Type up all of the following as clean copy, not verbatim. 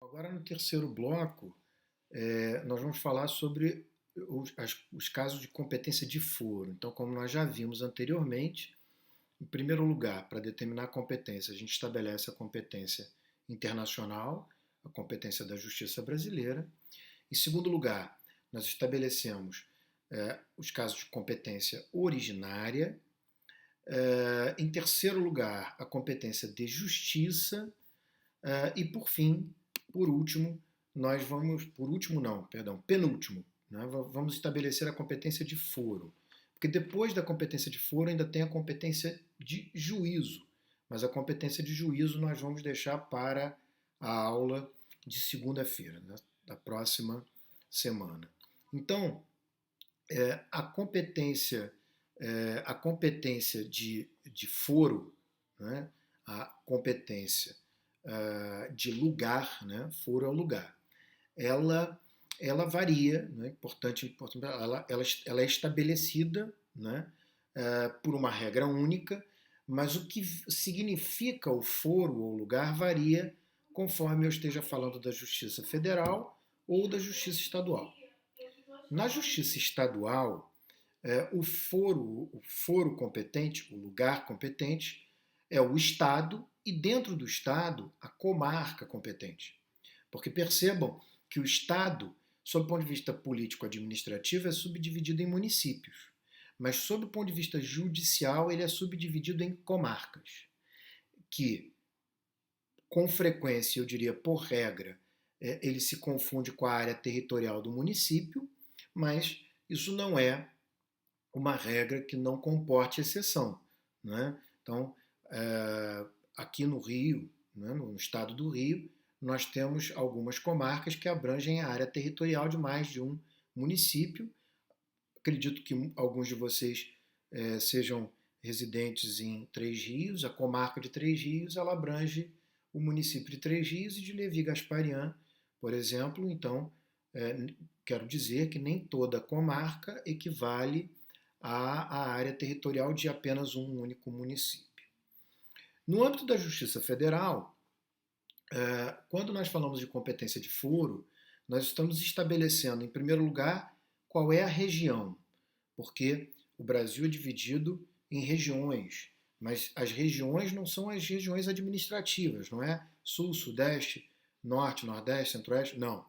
Agora, no terceiro bloco, nós vamos falar sobre os casos de competência de foro. Então, como nós já vimos anteriormente, em primeiro lugar, para determinar a competência, a gente estabelece a competência internacional, a competência da justiça brasileira. Em segundo lugar, nós estabelecemos os casos de competência originária. Em terceiro lugar, a competência de justiça. E por fim, por último, nós vamos, por último não, perdão, penúltimo, né, vamos estabelecer a competência de foro. Porque depois da competência de foro ainda tem a competência de juízo. Mas a competência de juízo nós vamos deixar para a aula de segunda-feira, né, da próxima semana. Então, a competência de foro, né, a competência de lugar, né, foro é o lugar, ela varia, né, importante ela é estabelecida, né, por uma regra única, mas o que significa o foro ou lugar varia conforme eu esteja falando da Justiça Federal ou da Justiça Estadual. Na Justiça Estadual, o foro competente, o lugar competente, é o Estado e, dentro do Estado, a comarca competente. Porque percebam que o Estado, sob o ponto de vista político-administrativo, é subdividido em municípios. Mas, sob o ponto de vista judicial, ele é subdividido em comarcas, que, com frequência, eu diria por regra, ele se confunde com a área territorial do município, mas isso não é uma regra que não comporte exceção. Né? Então, aqui no Rio, né, no estado do Rio, nós temos algumas comarcas que abrangem a área territorial de mais de um município. Acredito que alguns de vocês sejam residentes em Três Rios. A comarca de Três Rios ela abrange o município de Três Rios e de Levi Gasparian, por exemplo. Então, quero dizer que nem toda comarca equivale à área territorial de apenas um único município. No âmbito da Justiça Federal, quando nós falamos de competência de foro, nós estamos estabelecendo, em primeiro lugar, qual é a região, porque o Brasil é dividido em regiões, mas as regiões não são as regiões administrativas, não é Sul, Sudeste, Norte, Nordeste, Centro-Oeste, não.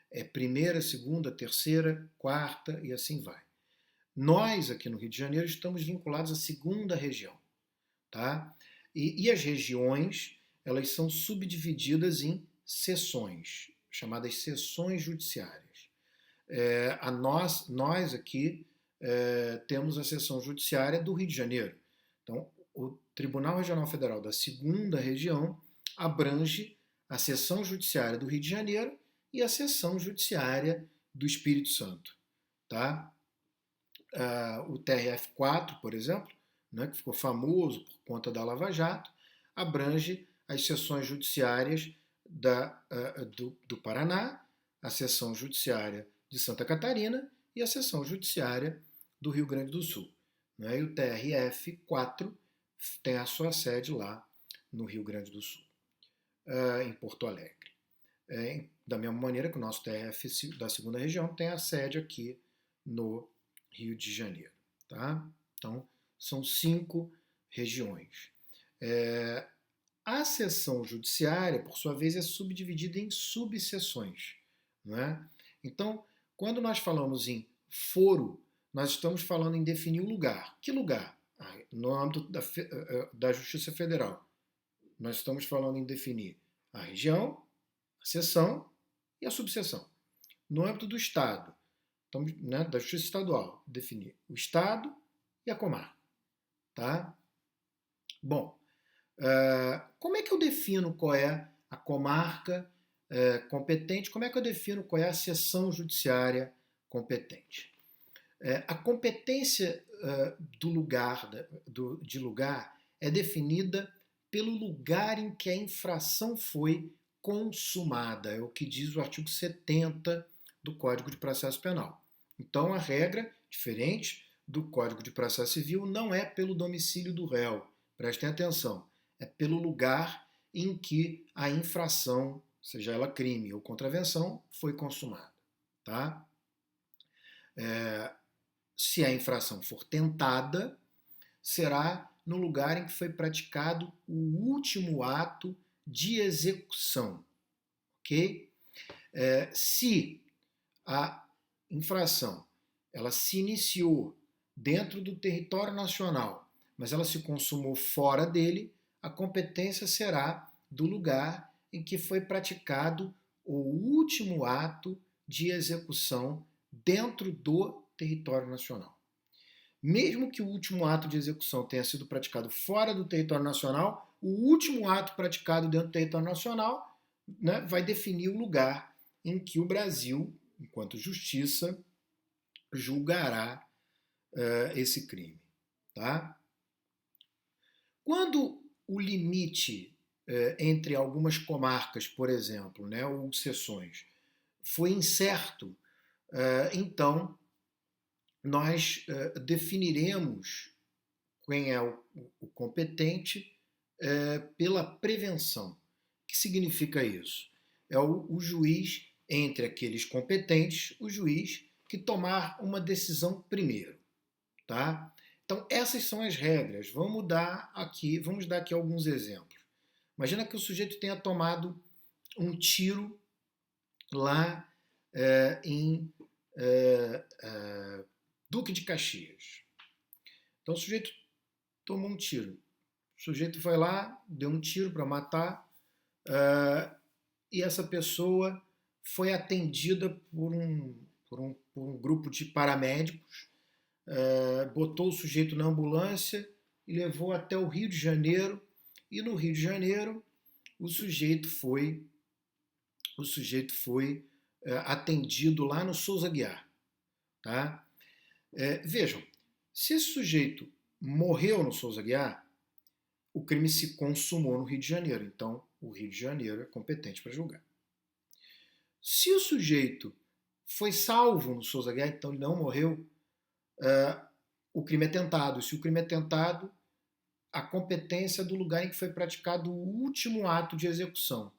É primeira, segunda, terceira, quarta e assim vai. Nós, aqui no Rio de Janeiro, estamos vinculados à segunda região. Tá? E as regiões, elas são subdivididas em seções, chamadas seções judiciárias. Nós aqui temos a seção judiciária do Rio de Janeiro. Então, o Tribunal Regional Federal da segunda região abrange a seção judiciária do Rio de Janeiro e a seção judiciária do Espírito Santo. Tá? O TRF4, por exemplo, né, que ficou famoso por conta da Lava Jato, abrange as seções judiciárias do Paraná, a seção judiciária de Santa Catarina e a seção judiciária do Rio Grande do Sul. Né, e o TRF4 tem a sua sede lá no Rio Grande do Sul, em Porto Alegre. Da mesma maneira que o nosso TRF da segunda região tem a sede aqui no Rio de Janeiro. Tá? Então, são 5 regiões. A seção judiciária, por sua vez, é subdividida em subseções. Não é? Então, quando nós falamos em foro, nós estamos falando em definir o lugar. Que lugar? No âmbito da Justiça Federal, nós estamos falando em definir a região, a seção e a subseção. No âmbito do Estado, então, né, da Justiça Estadual, definir o Estado e a comarca. Tá? Bom, como é que eu defino qual é a comarca competente? Como é que eu defino qual é a seção judiciária competente? A competência de lugar é definida pelo lugar em que a infração foi consumada. É o que diz o artigo 70 do Código de Processo Penal. Então, a regra, diferente do Código de Processo Civil, não é pelo domicílio do réu. Prestem atenção. É pelo lugar em que a infração seja ela crime ou contravenção, foi consumada. Tá? Se a infração for tentada, será no lugar em que foi praticado o último ato de execução. Ok? Se a infração ela se iniciou dentro do território nacional, mas ela se consumou fora dele, a competência será do lugar em que foi praticado o último ato de execução dentro do território nacional. Mesmo que o último ato de execução tenha sido praticado fora do território nacional, o último ato praticado dentro do território nacional, né, vai definir o lugar em que o Brasil, enquanto justiça, julgará esse crime. Tá? Quando o limite entre algumas comarcas, por exemplo, né, ou seções, foi incerto, então nós definiremos quem é o competente pela prevenção. O que significa isso? É o juiz, entre aqueles competentes, o juiz que tomar uma decisão primeiro. Tá? Então, essas são as regras. Vamos dar aqui alguns exemplos. Imagina que o sujeito tenha tomado um tiro lá em Duque de Caxias. Então, o sujeito tomou um tiro. O sujeito foi lá, deu um tiro para matar, e essa pessoa foi atendida por um grupo de paramédicos, botou o sujeito na ambulância e levou até o Rio de Janeiro. E no Rio de Janeiro, o sujeito foi atendido lá no Souza Aguiar. Tá? Vejam, se esse sujeito morreu no Souza Aguiar, o crime se consumou no Rio de Janeiro. Então, o Rio de Janeiro é competente para julgar. Se o sujeito foi salvo no Souza Aguiar, então ele não morreu, o crime é tentado. Se o crime é tentado, a competência do lugar em que foi praticado o último ato de execução.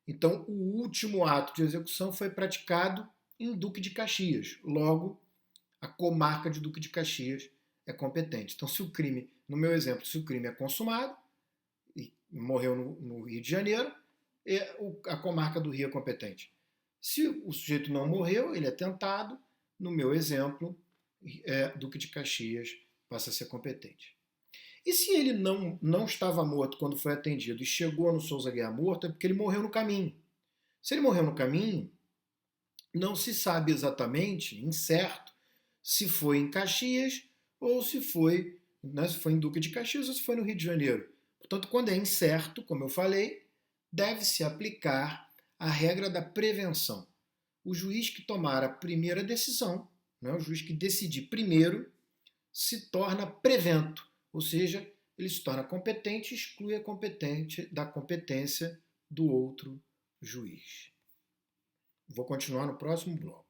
Então, o último ato de execução foi praticado em Duque de Caxias. Logo, a comarca de Duque de Caxias é competente. Então, se o crime, no meu exemplo, se o crime é consumado e morreu no Rio de Janeiro, a comarca do Rio é competente. Se o sujeito não morreu, ele é tentado, no meu exemplo, Duque de Caxias passa a ser competente. E se ele não estava morto quando foi atendido e chegou no Souza Aguiar morto, é porque ele morreu no caminho. Se ele morreu no caminho, não se sabe exatamente, incerto, se foi em Caxias ou se foi em Duque de Caxias ou se foi no Rio de Janeiro. Portanto, quando é incerto, como eu falei, deve-se aplicar a regra da prevenção. O juiz que tomar a primeira decisão, né, o juiz que decidir primeiro, se torna prevento, ou seja, ele se torna competente e exclui a da competência do outro juiz. Vou continuar no próximo bloco.